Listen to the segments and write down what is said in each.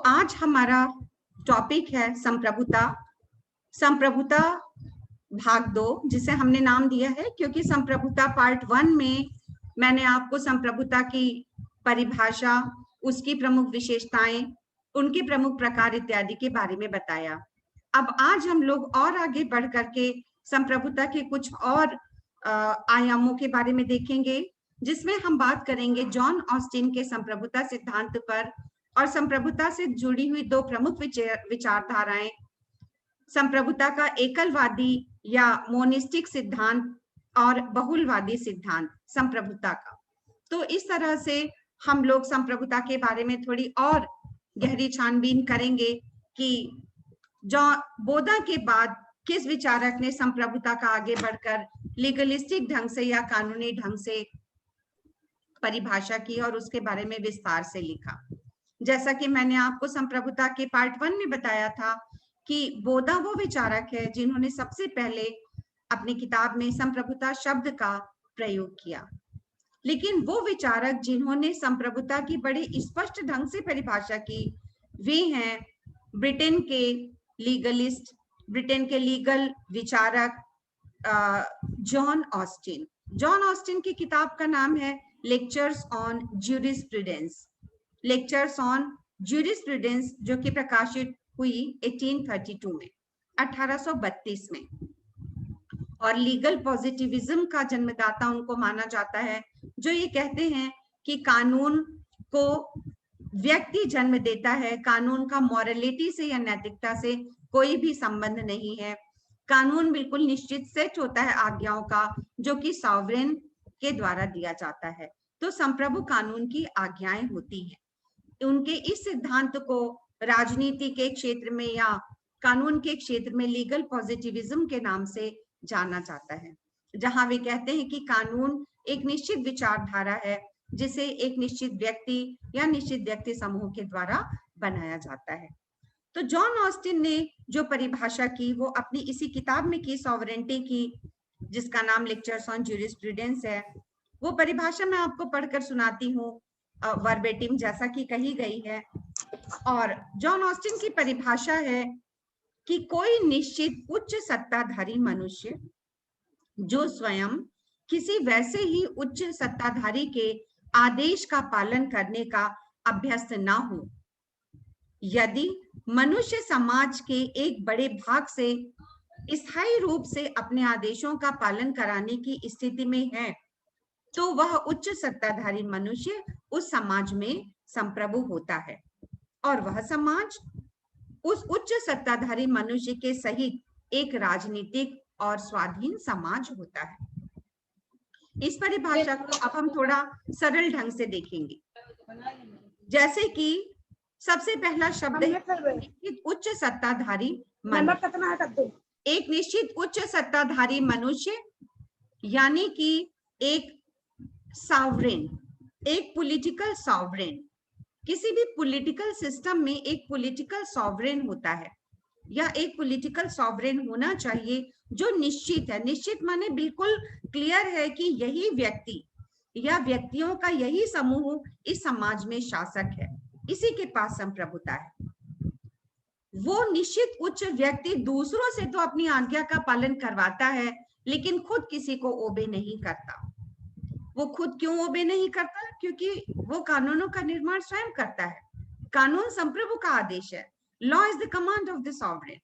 आज हमारा टॉपिक है संप्रभुता। संप्रभुता भाग 2, जिसे हमने नाम दिया है क्योंकि संप्रभुता पार्ट 1 में मैंने आपको संप्रभुता की परिभाषा, उसकी प्रमुख विशेषताएं, उनके प्रमुख प्रकार इत्यादि के बारे में बताया। अब आज हम लोग और आगे बढ़ करके संप्रभुता के कुछ और आयामों के बारे में देखेंगे, जिसमें हम बात करेंगे जॉन ऑस्टिन के संप्रभुता सिद्धांत पर और संप्रभुता से जुड़ी हुई दो प्रमुख विचारधाराएं, संप्रभुता का एकलवादी या मोनिस्टिक सिद्धांत और बहुलवादी सिद्धांत संप्रभुता का। तो इस तरह से हम लोग संप्रभुता के बारे में थोड़ी और गहरी छानबीन करेंगे कि जो बोधा के बाद किस विचारक ने संप्रभुता का आगे बढ़कर लीगलिस्टिक ढंग से या कानूनी ढंग से परिभाषा की और उसके बारे में विस्तार से लिखा। जैसा कि मैंने आपको संप्रभुता के पार्ट 1 में बताया था कि बोधा वो विचारक है जिन्होंने सबसे पहले अपनी किताब में संप्रभुता शब्द का प्रयोग किया, लेकिन वो विचारक जिन्होंने संप्रभुता की बड़े स्पष्ट ढंग से परिभाषा की वे हैं ब्रिटेन के लीगलिस्ट, ब्रिटेन के लीगल विचारक जॉन ऑस्टिन। जॉन ऑस्टिन की किताब का नाम है lectures on jurisprudence, lectures on jurisprudence, जो कि प्रकाशित हुई 1832 में, 1832 में। और लीगल पॉजिटिविज्म का जन्मदाता उनको माना जाता है, जो ये कहते हैं कि कानून को व्यक्ति जन्म देता है, कानून का मॉरलिटी से या नैतिकता से कोई भी संबंध नहीं है। कानून बिल्कुल निश्चित सेट होता है आज्ञाओं का, जो कि सॉवरेन के द्वारा दिया जाता है। तो संप्रभु कानून की आज्ञाएं होती हैं। उनके इस सिद्धांत को राजनीति के क्षेत्र में या कानून के क्षेत्र में लीगल पॉजिटिविज्म के नाम से जाना जाता है, जहां वे कहते हैं कि कानून एक निश्चित विचारधारा है जिसे एक निश्चित व्यक्ति या निश्चित व्यक्ति समूह के द्वारा बनाया जाता है। तो जॉन ऑस्टिन ने जो परिभाषा की वो अपनी इसी किताब में की, सॉवरेंटी की, जिसका नाम लेक्चर्स ऑन ज्यूरिस्प्रूडेंस है। वो परिभाषा मैं आपको पढ़कर सुनाती हूँ वर्बेटिम, जैसा कि कही गई है। और जॉन ऑस्टिन की परिभाषा है कि कोई निश्चित उच्च सत्ताधारी मनुष्य जो स्वयं किसी वैसे ही उच्च सत्ताधारी के आदेश का पालन करने का अभ्यस्त ना हो, यदि मनुष्य समाज के एक बड़े भाग से स्थायी रूप से अपने आदेशों का पालन कराने की स्थिति में है, तो वह उच्च सत्ताधारी मनुष्य उस समाज में संप्रभु होता है और वह समाज उस उच्च सत्ताधारी मनुष्य के सहित एक राजनीतिक और स्वाधीन समाज होता है। इस परिभाषा को अब हम थोड़ा सरल ढंग से देखेंगे। जैसे कि सबसे पहला शब्द है निश्चित उच्च सत्ताधारी मनुष्य। एक निश्चित उच्च सत्ताधारी मनुष्य यानी कि एक सॉवरेन, एक पॉलिटिकल सॉवरेन। किसी भी पॉलिटिकल सिस्टम में एक पॉलिटिकल सॉवरेन होता है या एक पॉलिटिकल सॉवरेन होना चाहिए जो निश्चित है। निश्चित माने बिल्कुल क्लियर है कि यही व्यक्ति या व्यक्तियों का यही समूह इस समाज में शासक है, इसी के पास संप्रभुता है। वो निश्चित उच्च व्यक्ति दूसरों से तो अपनी आज्ञा का पालन करवाता है, लेकिन खुद किसी को ओबे नहीं करता। वो खुद क्यों ओबे नहीं करता? क्योंकि वो कानूनों का निर्माण स्वयं करता है। कानून संप्रभु का आदेश है। Law is the command of the sovereign.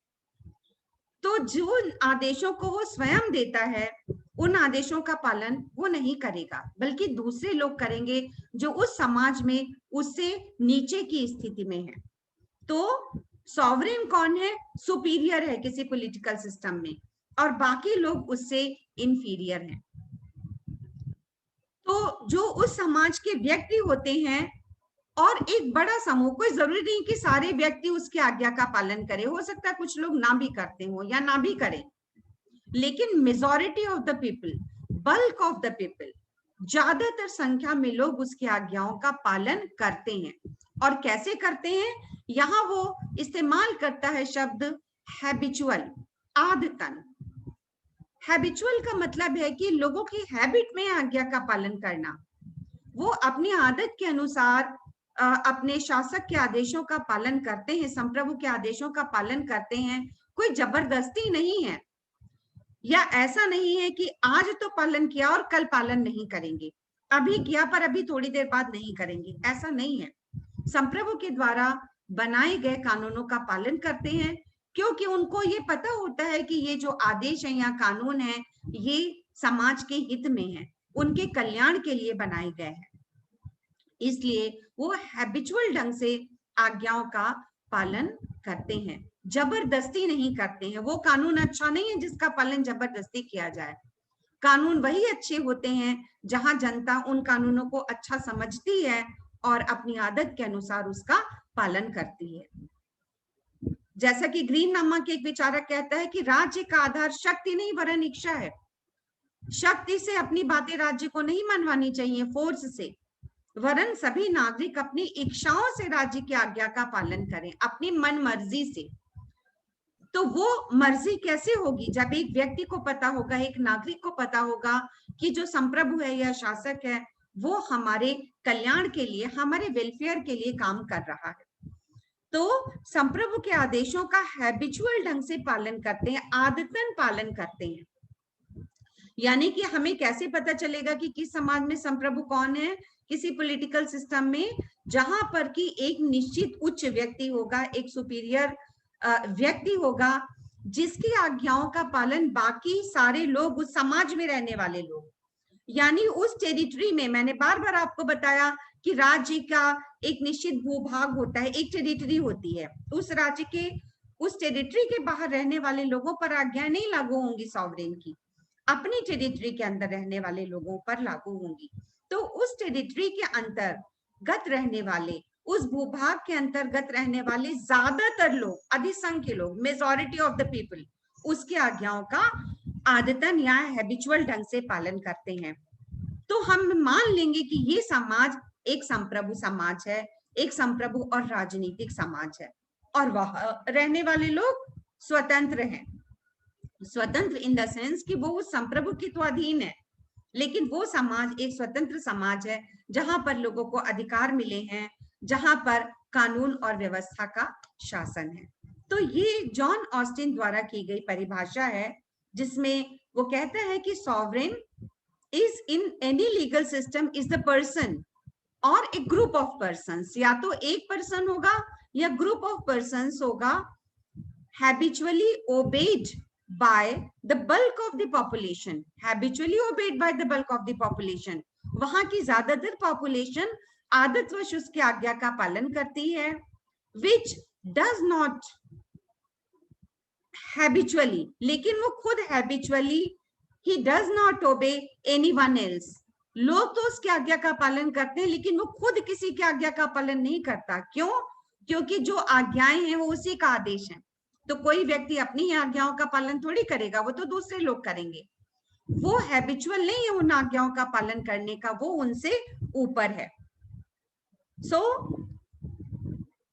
तो जो आदेशों को वो स्वयं देता है, उन आदेशों का पालन वो नहीं करेगा, बल्कि दूसरे लोग करेंगे जो उस समाज में उससे नीचे की स्थिति में है। तो सॉवरेन कौन है? सुपीरियर है किसी पॉलिटिकल सिस्टम में, और बाकी लोग उससे इंफीरियर हैं। तो जो उस समाज के व्यक्ति होते हैं और एक बड़ा समूह, कोई जरूरी नहीं कि सारे व्यक्ति उसकी आज्ञा का पालन करें, हो सकता है कुछ लोग ना भी करते हो या ना भी करें, लेकिन majority of the people, bulk of the people, ज्यादातर संख्या में लोग उसकी आज्ञाओं का पालन करते हैं। और कैसे करते हैं? यहाँ वो इस्तेमाल करता है शब्द हैबिचुअल, आदतन। हैबिचुअल का मतलब है कि लोगों की हैबिट में आज्ञा का पालन करना। वो अपनी आदत के अनुसार अपने शासक के आदेशों का पालन करते हैं, संप्रभु के आदेशों का पालन करते हैं। कोई जबरदस्ती नहीं है, या ऐसा नहीं है कि आज तो पालन किया और कल पालन नहीं करेंगे, अभी किया पर अभी थोड़ी देर बाद नहीं करेंगे, ऐसा नहीं है। संप्रभु के द्वारा बनाए गए कानूनों का पालन करते हैं, क्योंकि उनको ये पता होता है कि ये जो आदेश है या कानून है ये समाज के हित में है, उनके कल्याण के लिए बनाए गए हैं। इसलिए वो हैबिचुअल ढंग से आज्ञाओं का पालन करते हैं, जबरदस्ती नहीं करते हैं। वो कानून अच्छा नहीं है जिसका पालन जबरदस्ती किया जाए। कानून वही अच्छे होते हैं जहां जनता उन कानूनों को अच्छा समझती है और अपनी आदत के अनुसार उसका पालन करती है। जैसा कि ग्रीन नामक एक विचारक कहता है कि राज्य का आधार शक्ति नहीं वरन इच्छा है। शक्ति से अपनी बातें राज्य को नहीं मनवानी चाहिए, फोर्स से, वरन सभी नागरिक अपनी इच्छाओं से राज्य की आज्ञा का पालन करें, अपनी मन मर्जी से। तो वो मर्जी कैसे होगी? जब एक व्यक्ति को पता होगा, एक नागरिक को पता होगा कि जो संप्रभु है या शासक है वो हमारे कल्याण के लिए, हमारे वेलफेयर के लिए काम कर रहा है। तो संप्रभु के आदेशों का हैबिचुअल ढंग से पालन करते हैं, आदतन पालन करते हैं। यानी कि हमें कैसे पता चलेगा कि किस समाज में संप्रभु कौन है? किसी पॉलिटिकल सिस्टम में जहां पर कि एक निश्चित उच्च व्यक्ति होगा, एक सुपीरियर व्यक्ति होगा जिसकी आज्ञाओं का पालन बाकी सारे लोग, उस समाज में रहने वाले लोग, यानी उस टेरिटरी में, मैंने बार बार आपको बताया कि राज्य का एक निश्चित भूभाग होता है, एक टेरिटरी होती है, उस राज्य के, उस टेरिटरी के बाहर रहने वाले लोगों पर आज्ञाएं नहीं लागू होंगी सॉवरेन की, अपनी टेरिटरी के अंदर रहने वाले लोगों पर लागू होंगी। तो उस टेरिटरी के अंतर्गत रहने वाले, उस भूभाग के अंतर्गत रहने वाले ज्यादातर लोग, अधिसंख्य लोग, मेजॉरिटी ऑफ द पीपल, उसकी आज्ञाओं का आदतन या हैबिचुअल ढंग से पालन करते हैं। तो हम मान लेंगे कि ये समाज एक संप्रभु समाज है, एक संप्रभु और राजनीतिक समाज है, और वह रहने वाले लोग स्वतंत्र हैं। स्वतंत्र इन द सेंस कि वो उस संप्रभु के तो अधीन है, लेकिन वो समाज एक स्वतंत्र समाज है जहां पर लोगों को अधिकार मिले हैं, जहां पर कानून और व्यवस्था का शासन है। तो ये जॉन ऑस्टिन द्वारा की गई परिभाषा है, जिसमें वो कहता है कि sovereign is in any legal system is the person और ए ग्रुप ऑफ पर्संस, या तो एक पर्सन होगा या ग्रुप ऑफ पर्संस होगा, habitually obeyed by the bulk of the population, habitually obeyed by the bulk of the population, वहां की ज्यादातर पॉपुलेशन आदतवश उसकी आज्ञा का पालन करती है, which does not habitually, लेकिन वो खुद habitually he does not obey anyone else, लोग तो उसकी आज्ञा का पालन करते हैं लेकिन वो खुद किसी की आज्ञा का पालन नहीं करता। क्यों? क्योंकि जो आज्ञाएं हैं वो उसी का आदेश है, तो कोई व्यक्ति अपनी आज्ञाओं का पालन थोड़ी करेगा, वो तो दूसरे लोग करेंगे। वो हैबिचुअल नहीं है उन आज्ञाओं का पालन करने का, वो उनसे ऊपर है। सो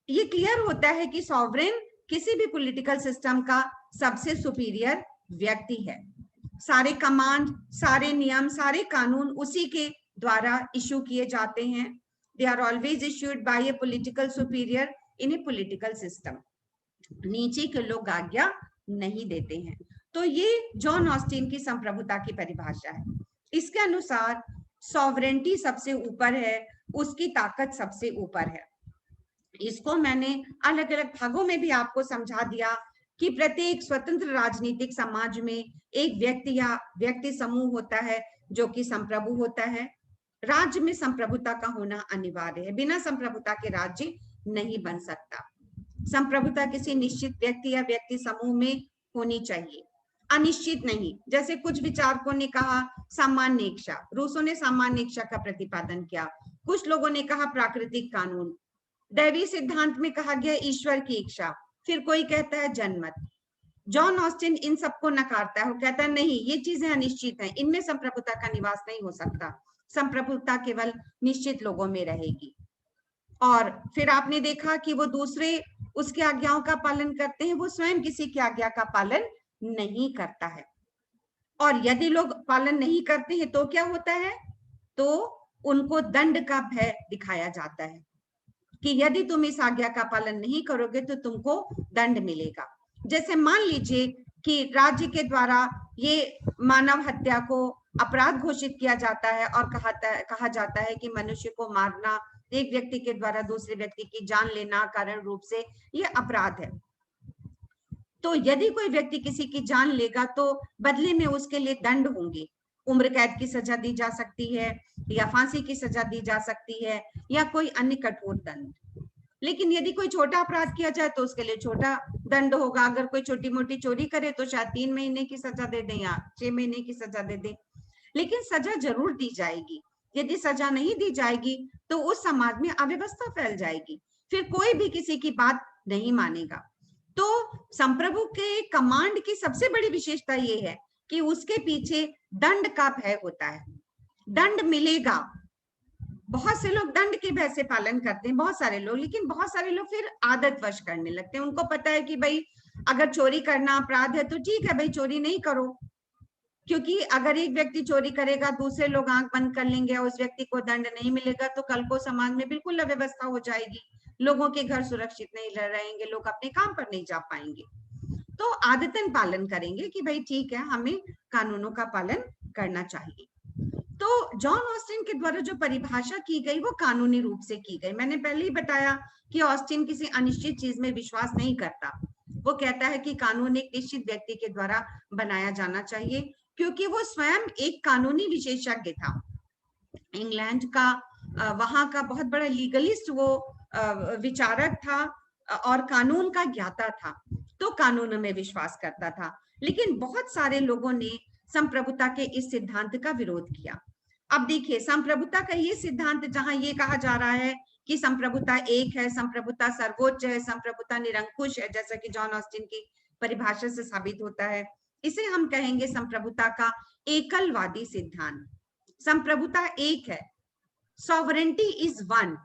ये क्लियर होता है कि सॉवरेन किसी भी पॉलिटिकल सिस्टम का सबसे सुपीरियर व्यक्ति है। सारे कमांड, सारे नियम, सारे कानून उसी के द्वारा इश्यू किए जाते हैं। They are always issued by a political superior in a political system. नीचे के लोग आज्ञा नहीं देते हैं। तो ये जॉन ऑस्टिन की संप्रभुता की परिभाषा है। इसके अनुसार सॉवरेंटी सबसे ऊपर है, उसकी ताकत सबसे ऊपर है। इसको मैंने अलग अलग भागों में भी आपको समझा दिया कि प्रत्येक स्वतंत्र राजनीतिक समाज में एक व्यक्ति या व्यक्ति समूह होता है जो कि संप्रभु होता है। राज्य में संप्रभुता का होना अनिवार्य है, बिना संप्रभुता के राज्य नहीं बन सकता। संप्रभुता किसी निश्चित व्यक्ति या व्यक्ति समूह में होनी चाहिए, अनिश्चित नहीं। जैसे कुछ विचारकों ने कहा सामान्य इच्छा, रूसों ने सामान्य इच्छा का प्रतिपादन किया, कुछ लोगों ने कहा प्राकृतिक कानून, दैवी सिद्धांत में कहा गया ईश्वर की इच्छा, फिर कोई कहता है जनमत। जॉन ऑस्टिन इन सबको नकारता है, वो कहता है नहीं, ये चीजें अनिश्चित हैं, इनमें संप्रभुता का निवास नहीं हो सकता, संप्रभुता केवल निश्चित लोगों में रहेगी। और फिर आपने देखा कि वो दूसरे उसकी आज्ञाओं का पालन करते हैं, वो स्वयं किसी की आज्ञा का पालन नहीं करता है। और यदि लोग पालन नहीं करते हैं तो क्या होता है? तो उनको दंड का भय दिखाया जाता है। कि यदि तुम इस आज्ञा का पालन नहीं करोगे तो तुमको दंड मिलेगा। जैसे मान लीजिए कि राज्य के द्वारा ये मानव हत्या को अपराध घोषित किया जाता है और कहा जाता है कि मनुष्य को मारना, एक व्यक्ति के द्वारा दूसरे व्यक्ति की जान लेना कारण रूप से ये अपराध है। तो यदि कोई व्यक्ति किसी की जान लेगा तो बदले में उसके लिए दंड होंगे, उम्र कैद की सजा दी जा सकती है या फांसी की सजा दी जा सकती है या कोई अन्य कठोर दंड। लेकिन यदि कोई छोटा अपराध किया जाए तो उसके लिए छोटा दंड होगा। अगर कोई छोटी मोटी चोरी करे तो शायद 3 महीने की सजा दे दें या 6 महीने की सजा दे दें, लेकिन सजा जरूर दी जाएगी। यदि सजा नहीं दी जाएगी तो उस समाज में अव्यवस्था फैल जाएगी, फिर कोई भी किसी की बात नहीं मानेगा। तो संप्रभु के कमांड की सबसे बड़ी विशेषता ये है कि उसके पीछे दंड का भय होता है, दंड मिलेगा। बहुत से लोग दंड के भय से पालन करते हैं, बहुत सारे लोग, लेकिन बहुत सारे लोग फिर आदतवश करने लगते हैं। उनको पता है कि भाई अगर चोरी करना अपराध है तो ठीक है भाई चोरी नहीं करो, क्योंकि अगर एक व्यक्ति चोरी करेगा दूसरे लोग आंख बंद कर लेंगे और उस व्यक्ति को दंड नहीं मिलेगा तो कल को समाज में बिल्कुल अव्यवस्था हो जाएगी, लोगों के घर सुरक्षित नहीं रहेंगे, लोग अपने काम पर नहीं जा पाएंगे। तो आदतन पालन करेंगे कि भाई ठीक है हमें कानूनों का पालन करना चाहिए। तो जॉन ऑस्टिन के द्वारा जो परिभाषा की गई वो कानूनी रूप से की गई। मैंने पहले ही बताया कि ऑस्टिन किसी अनिश्चित चीज में विश्वास नहीं करता, वो कहता है कि कानून एक निश्चित व्यक्ति के द्वारा बनाया जाना चाहिए, क्योंकि वो स्वयं एक कानूनी विशेषज्ञ था। इंग्लैंड का वहां का बहुत बड़ा लीगलिस्ट वो विचारक था और कानून का ज्ञाता था, तो कानून में विश्वास करता था। लेकिन बहुत सारे लोगों ने संप्रभुता के इस सिद्धांत का विरोध किया। अब देखिए संप्रभुता का ये सिद्धांत जहां ये कहा जा रहा है कि संप्रभुता एक है, संप्रभुता सर्वोच्च है, संप्रभुता निरंकुश है, जैसा कि जॉन ऑस्टिन की परिभाषा से साबित होता है, इसे हम कहेंगे संप्रभुता का एकलवादी सिद्धांत। संप्रभुता एक है, sovereignty is one,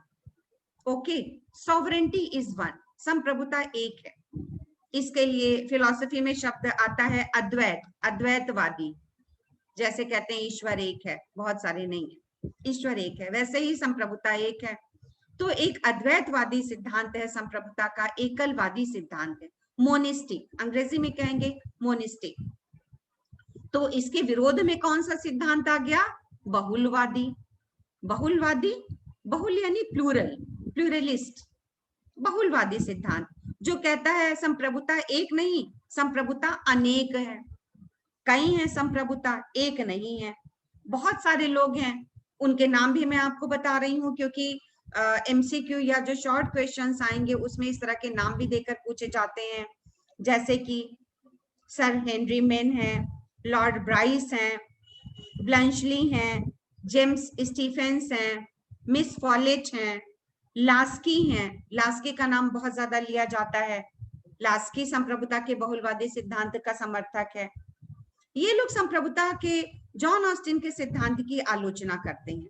okay, sovereignty is one, संप्रभुता एक है। इसके लिए फिलॉसफी में शब्द आता है अद्वैत, अद्वैतवादी, जैसे कहते हैं ईश्वर एक है, बहुत सारे नहीं है, ईश्वर एक है, वैसे ही संप्रभुता एक है। तो एक अद्वैतवादी सिद्धांत है संप्रभुता का, एकलवादी सिद्धांत है, मोनिस्टिक, अंग्रेजी में कहेंगे मोनिस्टिक। तो इसके विरोध में कौन सा सिद्धांत आ गया? बहुलवादी। बहुलवादी, बहुल यानी प्लूरल, प्लूरलिस्ट, बहुलवादी सिद्धांत जो कहता है संप्रभुता एक नहीं, संप्रभुता अनेक है, कई है संप्रभुता, एक नहीं है। बहुत सारे लोग हैं, उनके नाम भी मैं आपको बता रही हूँ, क्योंकि एमसीक्यू या जो शॉर्ट क्वेश्चंस आएंगे उसमें इस तरह के नाम भी देकर पूछे जाते हैं, जैसे कि सर हेनरी मेन है, लॉर्ड ब्राइस हैं, ब्लैंचली हैं, जेम्स स्टीफेंस हैं, मिस फॉलेट हैं, लास्की हैं, लास्की का नाम बहुत ज्यादा लिया जाता है, लास्की संप्रभुता के बहुलवादी सिद्धांत का समर्थक है। ये लोग संप्रभुता के जॉन ऑस्टिन के सिद्धांत की आलोचना करते हैं,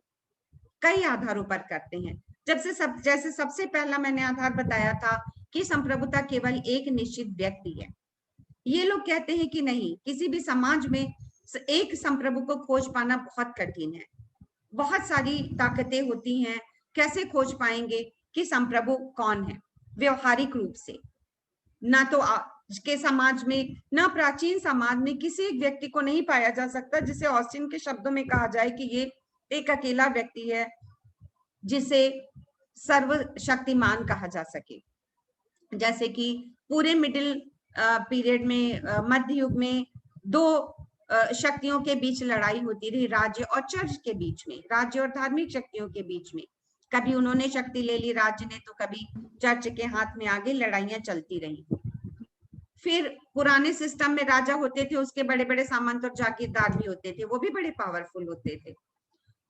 कई आधारों पर करते हैं। जैसे सबसे पहला मैंने आधार बताया था कि संप्रभुता केवल एक निश्चित व्यक्ति है। ये लोग कहते हैं कि नहीं, किसी भी समाज में एक संप्रभु को खोज पाना बहुत कठिन है, बहुत सारी ताकतें होती हैं, कैसे खोज पाएंगे कि संप्रभु कौन है व्यवहारिक रूप से? ना तो आज के समाज में, ना प्राचीन समाज में किसी एक व्यक्ति को नहीं पाया जा सकता जिसे ऑस्टिन के शब्दों में कहा जाए कि ये एक अकेला व्यक्ति है जिसे सर्वशक्तिमान कहा जा सके। जैसे कि पूरे मिडिल पीरियड में, मध्य युग में दो शक्तियों के बीच लड़ाई होती रही, राज्य और चर्च के बीच में, राज्य और धार्मिक शक्तियों के बीच में। कभी उन्होंने शक्ति ले ली राज्य ने, तो कभी चर्च के हाथ में आगे लड़ाइयां चलती रही। फिर पुराने सिस्टम में राजा होते थे, उसके बड़े बड़े सामंत और जागीरदार भी होते थे, वो भी बड़े पावरफुल होते थे।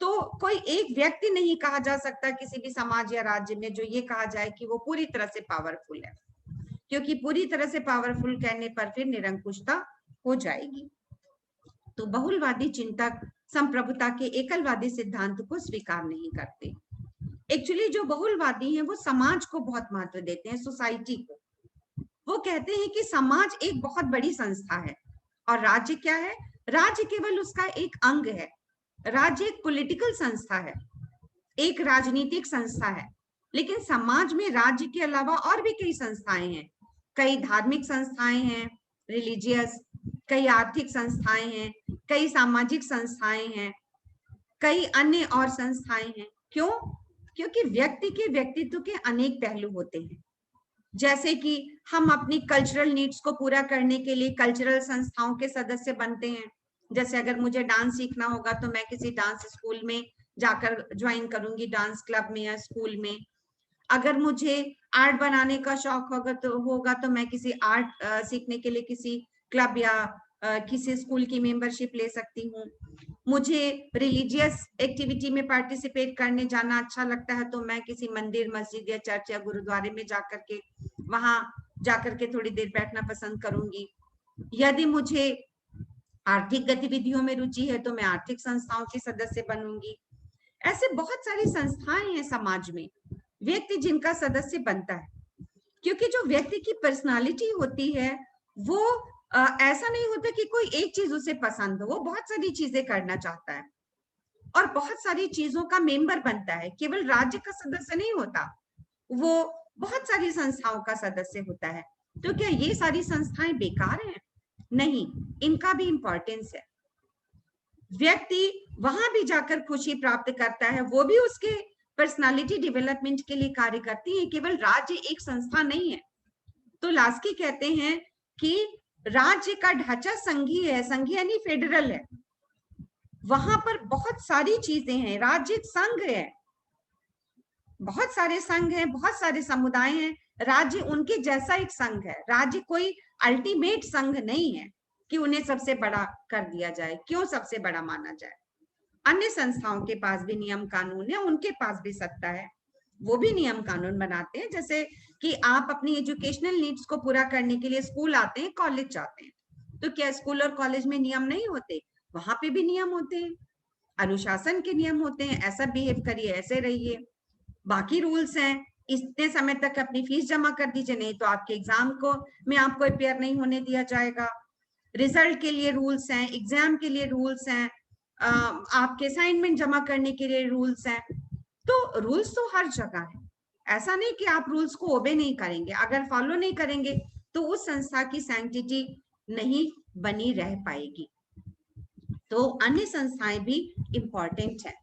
तो कोई एक व्यक्ति नहीं कहा जा सकता किसी भी समाज या राज्य में जो ये कहा जाए कि वो पूरी तरह से पावरफुल है, क्योंकि पूरी तरह से पावरफुल कहने पर फिर निरंकुशता हो जाएगी। तो बहुलवादी चिंतक संप्रभुता के एकलवादी सिद्धांत को स्वीकार नहीं करते। एक्चुअली जो बहुलवादी हैं वो समाज को बहुत महत्व देते हैं, सोसाइटी को। वो कहते हैं कि समाज एक बहुत बड़ी संस्था है और राज्य क्या है? राज्य केवल उसका एक अंग है। राज्य एक पॉलिटिकल संस्था है, एक राजनीतिक संस्था है। लेकिन समाज में राज्य के अलावा और भी कई संस्थाएं हैं, कई धार्मिक संस्थाएं हैं, रिलीजियस, कई आर्थिक संस्थाएं हैं, कई सामाजिक संस्थाएं हैं, कई अन्य और संस्थाएं हैं। क्यों? क्योंकि व्यक्ति के व्यक्तित्व के अनेक पहलू होते हैं। जैसे कि हम अपनी कल्चरल नीड्स को पूरा करने के लिए कल्चरल संस्थाओं के सदस्य बनते हैं। जैसे अगर मुझे डांस सीखना होगा तो मैं किसी डांस स्कूल में जाकर ज्वाइन करूंगी, डांस क्लब में या स्कूल में। अगर मुझे आर्ट बनाने का शौक होगा तो मैं किसी आर्ट सीखने के लिए किसी क्लब या किसी स्कूल की मेंबरशिप ले सकती हूँ। मुझे रिलीजियस एक्टिविटी में पार्टिसिपेट करने जाना अच्छा लगता है तो मैं किसी मंदिर, मस्जिद या चर्च या गुरुद्वारे में जाकर के वहां जाकर के थोड़ी देर बैठना पसंद करूंगी। यदि मुझे आर्थिक गतिविधियों में रुचि है तो मैं आर्थिक संस्थाओं की सदस्य बनूंगी। ऐसे बहुत सारी संस्थाएं हैं समाज में, व्यक्ति जिनका सदस्य बनता है। क्योंकि जो व्यक्ति की पर्सनालिटी होती है वो ऐसा नहीं होता कि कोई एक चीज उसे पसंद हो, वो बहुत सारी चीजें करना चाहता है और बहुत सारी चीजों का मेंबर बनता है। केवल राज्य का सदस्य नहीं होता, वो बहुत सारी संस्थाओं का सदस्य होता है। तो क्या ये सारी संस्थाएं बेकार हैं? नहीं, इनका भी इंपॉर्टेंस है। व्यक्ति वहां भी जाकर खुशी प्राप्त करता है, वो भी उसके पर्सनालिटी डेवलपमेंट के लिए कार्य करती है। केवल राज्य एक संस्था नहीं है। तो लास्की कहते हैं कि राज्य का ढांचा संघीय है, संघीय यानी फेडरल है। वहां पर बहुत सारी चीजें हैं, राज्य एक संघ है, बहुत सारे संघ हैं, बहुत सारे समुदाय हैं। राज्य उनके जैसा एक संघ है। राज्य कोई अल्टीमेट संघ नहीं है कि उन्हें सबसे बड़ा कर दिया जाए। क्यों सबसे बड़ा माना जाए? अन्य संस्थाओं के पास भी नियम कानून है, उनके पास भी सत्ता है, वो भी नियम कानून बनाते हैं। जैसे कि आप अपनी एजुकेशनल नीड्स को पूरा करने के लिए स्कूल आते हैं, कॉलेज जाते हैं, तो क्या स्कूल और कॉलेज में नियम नहीं होते? वहां पे भी नियम होते हैं, अनुशासन के नियम होते हैं, ऐसा बिहेव करिए, ऐसे रहिए। बाकी रूल्स हैं, इतने समय तक अपनी फीस जमा कर दीजिए, नहीं तो आपके एग्जाम को में आपको अपेयर नहीं होने दिया जाएगा। रिजल्ट के लिए रूल्स हैं, एग्जाम के लिए रूल्स हैं, आपके असाइनमेंट जमा करने के लिए रूल्स हैं। तो रूल्स तो हर जगह है। ऐसा नहीं कि आप रूल्स को ओबे नहीं करेंगे, अगर फॉलो नहीं करेंगे तो उस संस्था की सैंक्टिटी नहीं बनी रह पाएगी। तो अन्य संस्थाएं भी इंपॉर्टेंट है।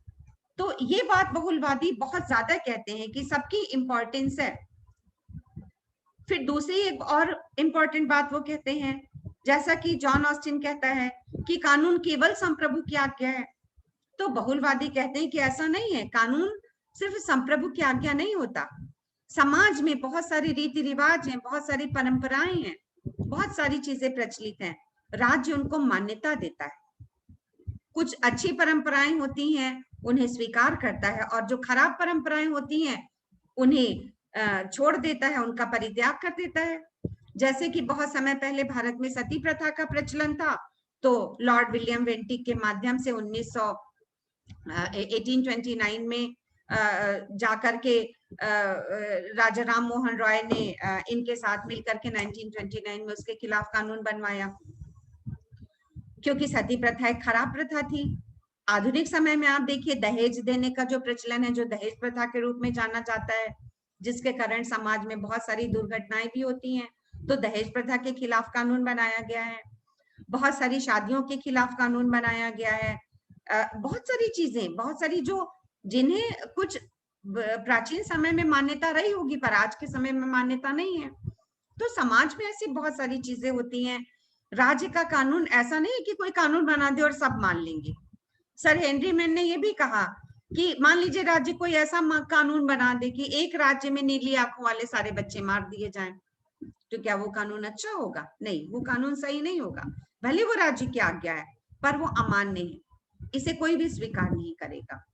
तो ये बात बहुलवादी बहुत ज्यादा कहते हैं कि सबकी इंपॉर्टेंस है। फिर दूसरी एक और इंपॉर्टेंट बात वो कहते हैं, जैसा कि जॉन ऑस्टिन कहता है कि कानून केवल संप्रभु की आज्ञा है। तो बहुलवादी कहते हैं कि ऐसा नहीं है, कानून सिर्फ संप्रभु की आज्ञा नहीं होता। समाज में बहुत सारे रीति रिवाज हैं, बहुत सारी परंपराएं हैं, बहुत सारी चीजें प्रचलित हैं, राज्य उनको मान्यता देता है। कुछ अच्छी परंपराएं होती हैं, उन्हें स्वीकार करता है, और जो खराब परंपराएं होती हैं उन्हें छोड़ देता है, उनका परित्याग कर देता है। जैसे कि बहुत समय पहले भारत में सती प्रथा का प्रचलन था, तो लॉर्ड विलियम वेंटिक के माध्यम से 1829 में जाकर के राजा राम मोहन रॉय ने इनके साथ मिलकर के 1929 में उसके खिलाफ कानून बनवाया, क्योंकि सती प्रथा एक खराब प्रथा थी। आधुनिक समय में आप देखिए दहेज देने का जो प्रचलन है, जो दहेज प्रथा के रूप में जाना जाता है, जिसके कारण समाज में बहुत सारी दुर्घटनाएं भी होती हैं, तो दहेज प्रथा के खिलाफ कानून बनाया गया है। बहुत सारी शादियों के खिलाफ कानून बनाया गया है। बहुत सारी चीजें, बहुत सारी जो जिन्हें कुछ प्राचीन समय में मान्यता रही होगी पर आज के समय में मान्यता नहीं है। तो समाज में ऐसी बहुत सारी चीजें होती हैं। राज्य का कानून ऐसा नहीं है कि कोई कानून बना दे और सब मान लेंगे। सर हेनरी मैन ने यह भी कहा कि मान लीजिए राज्य कोई ऐसा कानून बना दे कि एक राज्य में नीली आंखों वाले सारे बच्चे मार दिए जाएं, तो क्या वो कानून अच्छा होगा? नहीं, वो कानून सही नहीं होगा। भले वो राज्य की आज्ञा है पर वो अमान्य है, इसे कोई भी स्वीकार नहीं करेगा।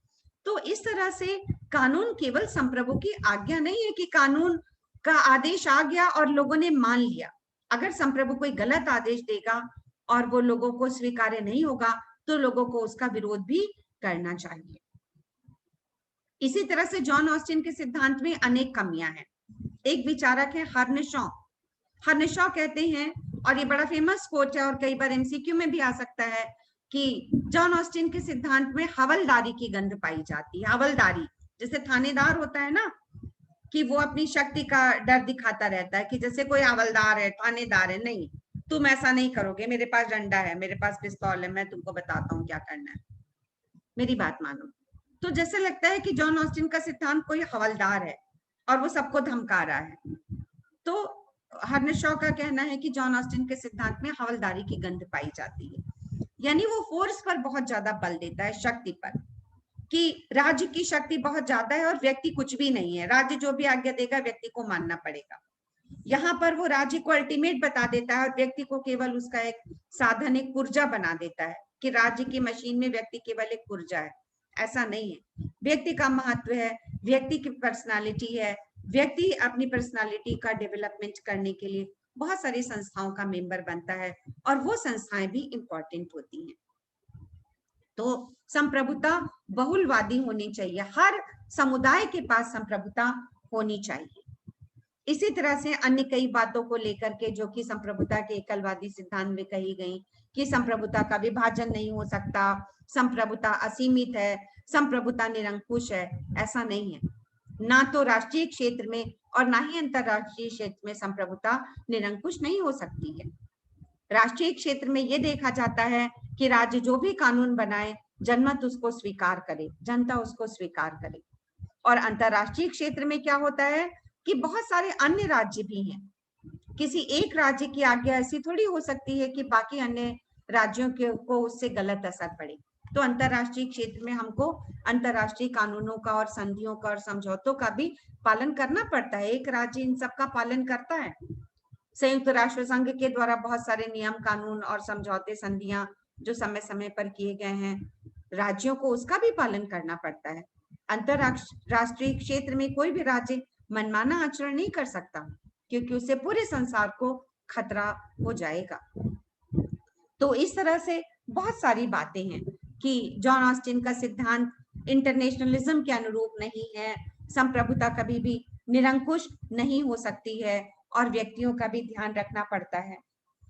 तो इस तरह से कानून केवल संप्रभु की आज्ञा नहीं है कि कानून का आदेश आ गया और लोगों ने मान लिया। अगर संप्रभु कोई गलत आदेश देगा और वो लोगों को स्वीकार्य नहीं होगा तो लोगों को उसका विरोध भी करना चाहिए। इसी तरह से जॉन ऑस्टिन के सिद्धांत में अनेक कमियां हैं। एक विचारक है हर्नशॉ। हर्नशॉ कहते हैं, और ये बड़ा फेमस कोट है और कई बार एमसीक्यू में भी आ सकता है, कि जॉन ऑस्टिन के सिद्धांत में हवलदारी की गंध पाई जाती है। हवलदारी जैसे थानेदार होता है ना, कि वो अपनी शक्ति का डर दिखाता रहता है कि जैसे कोई हवलदार है, थानेदार है। नहीं, तुम ऐसा नहीं करोगे, मेरे पास डंडा है, मेरे पास पिस्तौल है, मैं तुमको बताता हूँ क्या करना है, मेरी बात मानो। तो जैसे लगता है कि जॉन ऑस्टिन का सिद्धांत कोई हवलदार है और वो सबको धमका रहा है। तो हर्नेट शॉ का कहना है कि जॉन ऑस्टिन के सिद्धांत में हवलदारी की गंध पाई जाती है, यानी वो फोर्स पर बहुत ज्यादा बल देता है, शक्ति पर, कि राज्य की शक्ति बहुत ज्यादा है और व्यक्ति कुछ भी नहीं है, राज्य जो भी आज्ञा देगा व्यक्ति को मानना पड़ेगा। यहाँ पर वो राज्य को अल्टीमेट बता देता है और व्यक्ति को केवल उसका एक साधन, एक पुर्जा बना देता है कि राज्य की मशीन में व्यक्ति केवल एक पुर्जा है। ऐसा नहीं है, व्यक्ति का महत्व है, व्यक्ति की पर्सनालिटी है, व्यक्ति अपनी पर्सनालिटी का डेवलपमेंट करने के लिए बहुत सारी संस्थाओं का मेंबर बनता है और वो संस्थाएं भी इंपॉर्टेंट होती हैं। तो संप्रभुता बहुलवादी होनी चाहिए, हर समुदाय के पास संप्रभुता होनी चाहिए। इसी तरह से अन्य कई बातों को लेकर के जो कि संप्रभुता के एकलवादी सिद्धांत में कही गई कि संप्रभुता का विभाजन नहीं हो सकता, संप्रभुता असीमित है, संप्रभुता निरंकुश है। ऐसा नहीं है, ना तो राष्ट्रीय क्षेत्र में और ना ही अंतरराष्ट्रीय क्षेत्र में संप्रभुता निरंकुश नहीं हो सकती है। राष्ट्रीय क्षेत्र में ये देखा जाता है कि राज्य जो भी कानून बनाए जनमत उसको स्वीकार करे, जनता उसको स्वीकार करे। और अंतरराष्ट्रीय क्षेत्र में क्या होता है कि बहुत सारे अन्य राज्य भी हैं, किसी एक राज्य की आज्ञा ऐसी थोड़ी हो सकती है कि बाकी अन्य राज्यों को उससे गलत असर पड़े। तो अंतरराष्ट्रीय क्षेत्र में हमको अंतरराष्ट्रीय कानूनों का और संधियों का और समझौतों का भी पालन करना पड़ता है। एक राज्य इन सब का पालन करता है। संयुक्त राष्ट्र संघ के द्वारा बहुत सारे नियम, कानून और समझौते, संधियां जो समय समय पर किए गए हैं, राज्यों को उसका भी पालन करना पड़ता है। अंतरराष्ट्रीय क्षेत्र में कोई भी राज्य मनमाना आचरण नहीं कर सकता क्योंकि उससे पूरे संसार को खतरा हो जाएगा। तो इस तरह से बहुत सारी बातें हैं कि जॉन ऑस्टिन का सिद्धांत इंटरनेशनलिज्म के अनुरूप नहीं है, संप्रभुता कभी भी निरंकुश नहीं हो सकती है और व्यक्तियों का भी ध्यान रखना पड़ता है।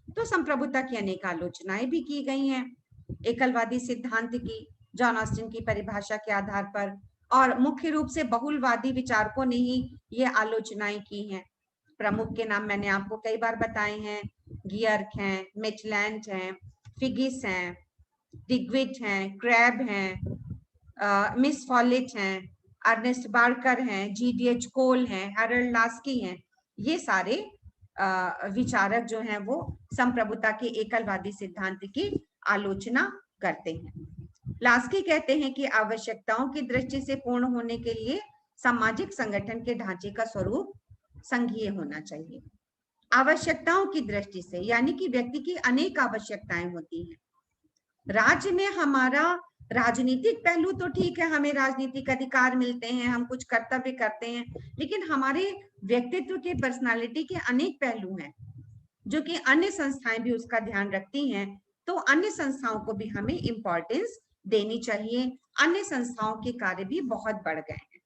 तो संप्रभुता की अनेक आलोचनाएं भी की गई हैं एकलवादी सिद्धांत की, जॉन ऑस्टिन की परिभाषा के आधार पर, और मुख्य रूप से बहुलवादी विचारकों ने ही ये आलोचनाएं की हैं। प्रमुख के नाम मैंने आपको कई बार बताए हैं, गियर्क हैं, मेटलैंड हैं, फिगिस हैं, डिग्विट हैं, क्रैब हैं, मिस फॉलेट हैं, अर्नेस्ट बार्कर हैं, GDH कोल हैं, हैरल्ड लास्की हैं। ये सारे विचारक जो हैं वो संप्रभुता के एकलवादी सिद्धांत की आलोचना करते हैं। लास्की कहते हैं कि आवश्यकताओं की दृष्टि से पूर्ण होने के लिए सामाजिक संगठन के ढांचे का स्वरूप संघीय होना चाहिए। आवश्यकताओं की दृष्टि से यानी कि व्यक्ति की अनेक आवश्यकताएं होती हैं। राज्य में हमारा राजनीतिक पहलू तो ठीक है, हमें राजनीतिक अधिकार मिलते हैं, हम कुछ कर्तव्य करते हैं, लेकिन हमारे व्यक्तित्व के, पर्सनालिटी के अनेक पहलू हैं जो कि अन्य संस्थाएं भी उसका ध्यान रखती हैं। तो अन्य संस्थाओं को भी हमें इंपॉर्टेंस देनी चाहिए। अन्य संस्थाओं के कार्य भी बहुत बढ़ गए हैं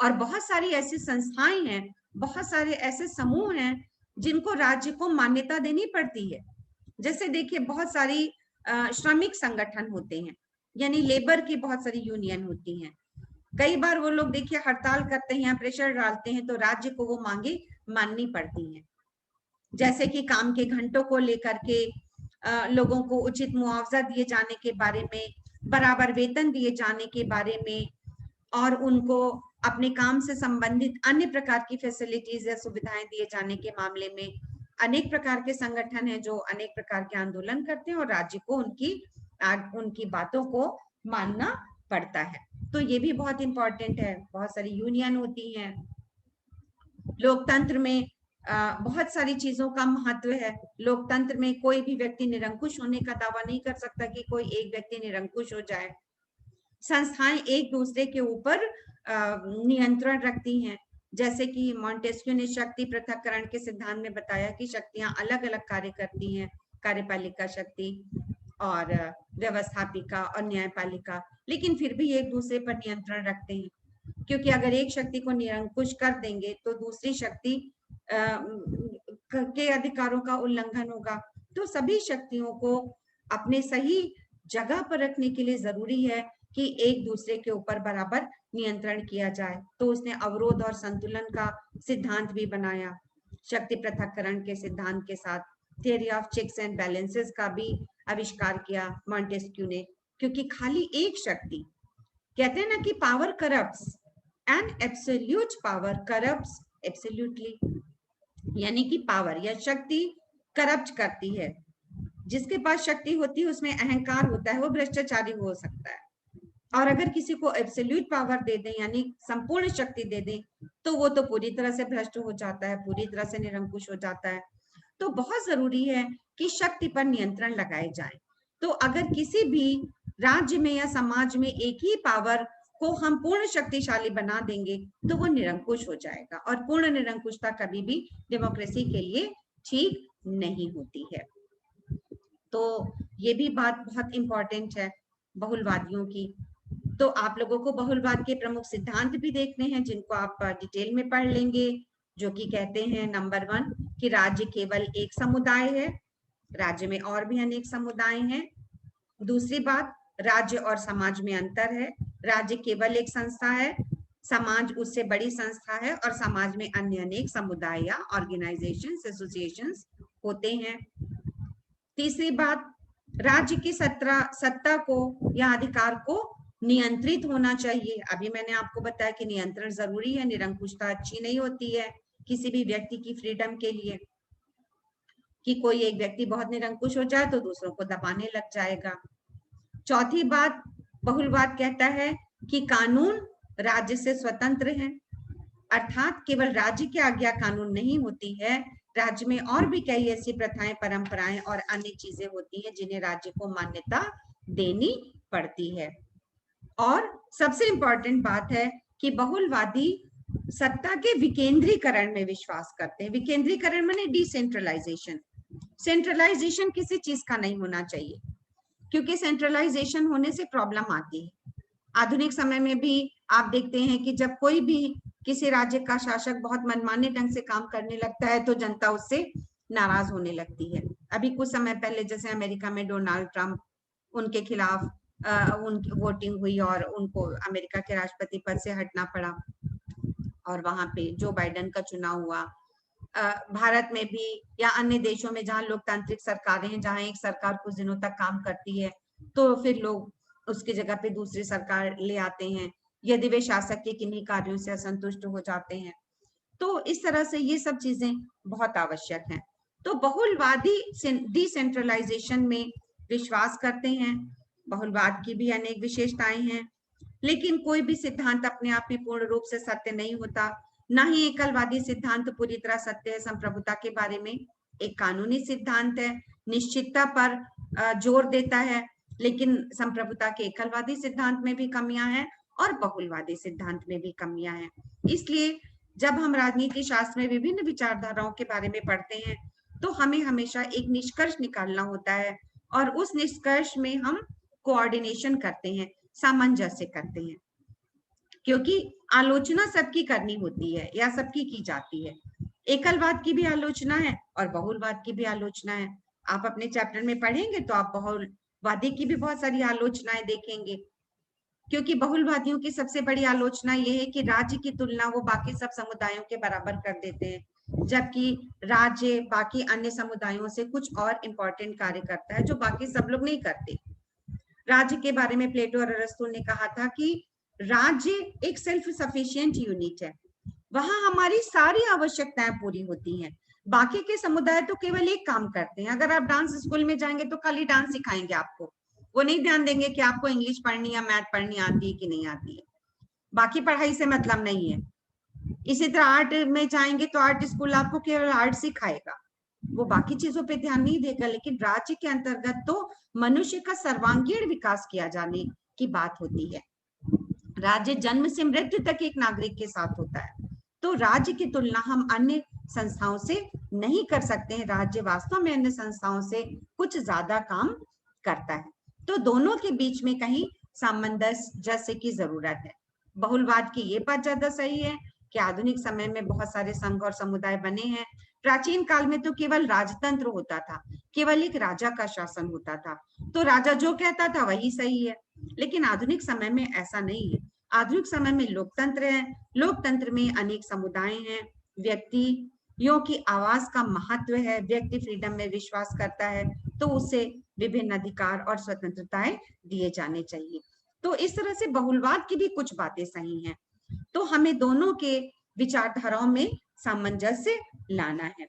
और बहुत सारी ऐसी संस्थाएं हैं, बहुत सारे ऐसे समूह हैं जिनको राज्य को मान्यता देनी पड़ती है। जैसे देखिए, बहुत सारी श्रमिक संगठन होते हैं, यानी लेबर की बहुत सारी यूनियन होती हैं। कई बार वो लोग देखिए हड़ताल करते हैं, प्रेशर डालते हैं, तो राज्य को वो मांगे माननी पड़ती हैं। जैसे कि काम के घंटों को लेकर के, लोगों को उचित मुआवजा दिए जाने के बारे में, बराबर वेतन दिए जाने के बारे में, और उनको अपने काम से संबंधित अन्य प्रकार की फैसिलिटीज या सुविधाएं दिए जाने के मामले में अनेक प्रकार के संगठन हैं जो अनेक प्रकार के आंदोलन करते हैं और राज्य को उनकी बातों को मानना पड़ता है। तो ये भी बहुत इंपॉर्टेंट है। बहुत सारी यूनियन होती हैं। लोकतंत्र में बहुत सारी चीजों का महत्व है। लोकतंत्र में कोई भी व्यक्ति निरंकुश होने का दावा नहीं कर सकता कि कोई एक व्यक्ति निरंकुश हो जाए। संस्थाएं एक दूसरे के ऊपर नियंत्रण रखती हैं। जैसे कि मॉन्टेस्क्यू ने शक्ति पृथक्करण के सिद्धांत में बताया कि शक्तियां अलग अलग कार्य करती हैं, कार्यपालिका शक्ति और व्यवस्थापिका और न्यायपालिका, लेकिन फिर भी एक दूसरे पर नियंत्रण रखते हैं, क्योंकि अगर एक शक्ति को निरंकुश कर देंगे तो दूसरी शक्ति के अधिकारों का उल्लंघन होगा। तो सभी शक्तियों को अपने सही जगह पर रखने के लिए जरूरी है कि एक दूसरे के ऊपर बराबर नियंत्रण किया जाए। तो उसने अवरोध और संतुलन का सिद्धांत भी बनाया, शक्ति पृथक्करण के सिद्धांत के साथ theory of checks and balances का भी आविष्कार किया मॉन्टेस्क्यू ने, क्योंकि खाली एक शक्ति, कहते हैं ना कि power corrupts and absolute power corrupts absolutely, यानी कि पावर या शक्ति करप्ट करती है। जिसके पास शक्ति होती है उसमें अहंकार होता है, वो भ्रष्टाचारी हो सकता है। और अगर किसी को एब्सोल्यूट पावर दे दें यानी संपूर्ण शक्ति दे दें तो वो तो पूरी तरह से भ्रष्ट हो जाता है, पूरी तरह से निरंकुश हो जाता है। तो बहुत जरूरी है कि शक्ति पर नियंत्रण लगाए जाए। तो अगर किसी भी राज्य में या समाज में एक ही पावर को हम पूर्ण शक्तिशाली बना देंगे तो वो निरंकुश हो जाएगा, और पूर्ण निरंकुशता कभी भी डेमोक्रेसी के लिए ठीक नहीं होती है। तो ये भी बात बहुत इंपॉर्टेंट है बहुलवादियों की। तो आप लोगों को बहुलवाद के प्रमुख सिद्धांत भी देखने हैं जिनको आप डिटेल में पढ़ लेंगे, जो कि कहते हैं नंबर 1 कि राज्य केवल एक समुदाय है, राज्य में और भी अनेक समुदाय हैं। दूसरी बात, राज्य और समाज में अंतर है, राज्य केवल एक संस्था है, समाज उससे बड़ी संस्था है, और समाज में अन्य अनेक समुदाय या ऑर्गेनाइजेशंस, एसोसिएशंस होते हैं। तीसरी बात, राज्य की सत्ता को या अधिकार को नियंत्रित होना चाहिए। अभी मैंने आपको बताया कि नियंत्रण जरूरी है, निरंकुशता अच्छी नहीं होती है किसी भी व्यक्ति की फ्रीडम के लिए, कि कोई एक व्यक्ति बहुत निरंकुश हो जाए तो दूसरों को दबाने लग जाएगा। चौथी बात, बहुलवाद कहता है कि कानून राज्य से स्वतंत्र है, अर्थात केवल राज्य की आज्ञा कानून नहीं होती है, राज्य में और भी कई ऐसी प्रथाएं, परंपराएं और अन्य चीजें होती हैं जिन्हें राज्य को मान्यता देनी पड़ती है। और सबसे इंपॉर्टेंट बात है कि बहुलवादी सत्ता के विकेंद्रीकरण में विश्वास करते हैं। विकेंद्रीकरण माने डिसेंट्रलाइजेशन। सेंट्रलाइजेशन किसी चीज का नहीं होना चाहिए, क्योंकि सेंट्रलाइजेशन होने से प्रॉब्लम आती है। आधुनिक समय में भी आप देखते हैं कि जब कोई भी किसी राज्य का शासक बहुत मनमाने ढंग से काम करने लगता है तो जनता उससे नाराज होने लगती है। अभी कुछ समय पहले जैसे अमेरिका में डोनाल्ड ट्रंप, उनके खिलाफ उनकी वोटिंग हुई और उनको अमेरिका के राष्ट्रपति पद से हटना पड़ा, और वहां पे जो बाइडेन का चुनाव हुआ। भारत में भी या अन्य देशों में जहां लोकतांत्रिक सरकारें हैं, जहां एक सरकार कुछ दिनों तक काम करती है तो फिर लोग उसकी जगह पे दूसरी सरकार ले आते हैं यदि वे शासक के किन्हीं कार्यों से असंतुष्ट हो जाते हैं। तो इस तरह से ये सब चीजें बहुत आवश्यक हैं। तो बहुलवादी डिसेंट्रलाइजेशन में विश्वास करते हैं। बहुलवाद की भी अनेक विशेषताएं हैं, लेकिन कोई भी सिद्धांत अपने आप में पूर्ण रूप से सत्य नहीं होता। ना ही एकलवादी सिद्धांत पूरी तरह सत्य है। संप्रभुता के बारे में एक कानूनी सिद्धांत है, निश्चितता पर जोर देता है, लेकिन संप्रभुता के एकलवादी सिद्धांत में भी कमियां हैं और बहुलवादी सिद्धांत में भी कमियां हैं। इसलिए जब हम राजनीति शास्त्र में विभिन्न विचारधाराओं के बारे में पढ़ते हैं तो हमें हमेशा एक निष्कर्ष निकालना होता है, और उस निष्कर्ष में हम कोऑर्डिनेशन करते हैं, सामंजस्य करते हैं, क्योंकि आलोचना सबकी करनी होती है या सबकी की जाती है। एकलवाद की भी आलोचना है और बहुलवाद की भी आलोचना है। आप अपने चैप्टर में पढ़ेंगे तो आप बहुलवादी की भी बहुत सारी आलोचनाएं देखेंगे, क्योंकि बहुलवादियों की सबसे बड़ी आलोचना ये है कि राज्य की तुलना वो बाकी सब समुदायों के बराबर कर देते हैं, जबकि राज्य बाकी अन्य समुदायों से कुछ और इम्पोर्टेंट कार्य करता है जो बाकी सब लोग नहीं करते। राज्य के बारे में प्लेटो और अरस्तु ने कहा था कि राज्य एक सेल्फ सफिशिएंट यूनिट है, वहां हमारी सारी आवश्यकताएं पूरी होती हैं। बाकी के समुदाय तो केवल एक काम करते हैं। अगर आप डांस स्कूल में जाएंगे तो खाली डांस सिखाएंगे आपको, वो नहीं ध्यान देंगे कि आपको इंग्लिश पढ़नी या मैथ पढ़नी आती है कि नहीं आती है। बाकी पढ़ाई से मतलब नहीं है। इसी तरह आर्ट में जाएंगे तो आर्ट स्कूल आपको केवल आर्ट सिखाएगा, वो बाकी चीजों पे ध्यान नहीं देगा। लेकिन राज्य के अंतर्गत तो मनुष्य का सर्वांगीण विकास किया जाने की बात होती है। राज्य जन्म से मृत्यु तक एक नागरिक के साथ होता है, तो राज्य की तुलना हम अन्य संस्थाओं से नहीं कर सकते हैं। राज्य वास्तव में अन्य संस्थाओं से कुछ ज्यादा काम करता है। तो दोनों के बीच में कहीं सामंजस्य की जरूरत है। बहुलवाद की ये बात ज्यादा सही है कि आधुनिक समय में बहुत सारे संघ और समुदाय बने हैं प्राचीन काल में तो केवल राजतंत्र होता था, केवल एक राजा का शासन होता था, तो राजा जो कहता था वही सही है। लेकिन आधुनिक समय में ऐसा नहीं है। आधुनिक समय में लोकतंत्र है, लोकतंत्र में अनेक समुदाय हैं, व्यक्तियों की आवाज का महत्व है, व्यक्ति फ्रीडम में विश्वास करता है, तो उसे विभिन्न अधिकार और स्वतंत्रताएं दिए जाने चाहिए। तो इस तरह से बहुलवाद की भी कुछ बातें सही हैं। तो हमें दोनों के विचारधाराओं में सामंजस्य लाना है।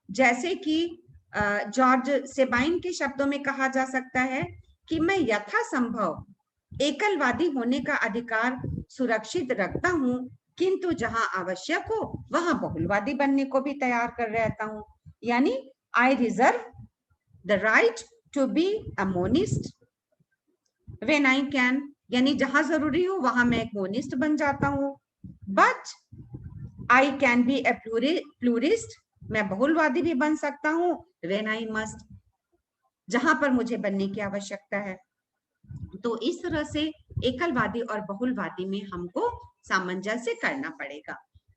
जैसे कि जॉर्ज सेबाइन के शब्दों में कहा जा सकता है कि मैं यथासंभव एकलवादी होने का अधिकार सुरक्षित रखता हूं, किंतु जहां आवश्यक हो वहां बहुलवादी बनने को भी तैयार कर रहता हूं। यानी I reserve the right to be a monist when I can, यानी जहां जरूरी हो वहां मैं एक मोनिस्ट बन जाता हूं, बट आई कैन बी ए प्लूरिस्ट, मैं बहुलवादी भी बन सकता हूं व्हेन आई मस्ट, जहां पर मुझे बनने की आवश्यकता है। तो इस तरह से एकलवादी और बहुलवादी में हमको सामंजस्य करना पड़ेगा।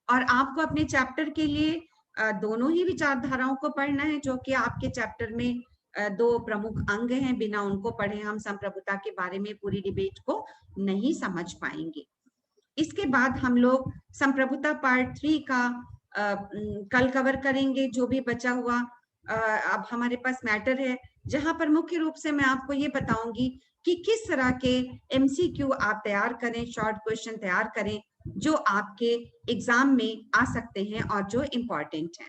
और आपको अपने चैप्टर के लिए दोनों ही विचारधाराओं को पढ़ना है, जो कि आपके चैप्टर में दो प्रमुख अंग हैं। बिना उनको पढ़े हम संप्रभुता के बारे में पूरी डिबेट को नहीं समझ पाएंगे। इसके बाद हम लोग संप्रभुता पार्ट 3 का कल कवर करेंगे, जो भी बचा हुआ अब हमारे पास मैटर है, जहां पर मुख्य रूप से मैं आपको ये बताऊंगी कि किस तरह के MCQ आप तैयार करें, शॉर्ट क्वेश्चन तैयार करें, जो आपके एग्जाम में आ सकते हैं और जो इम्पोर्टेंट है।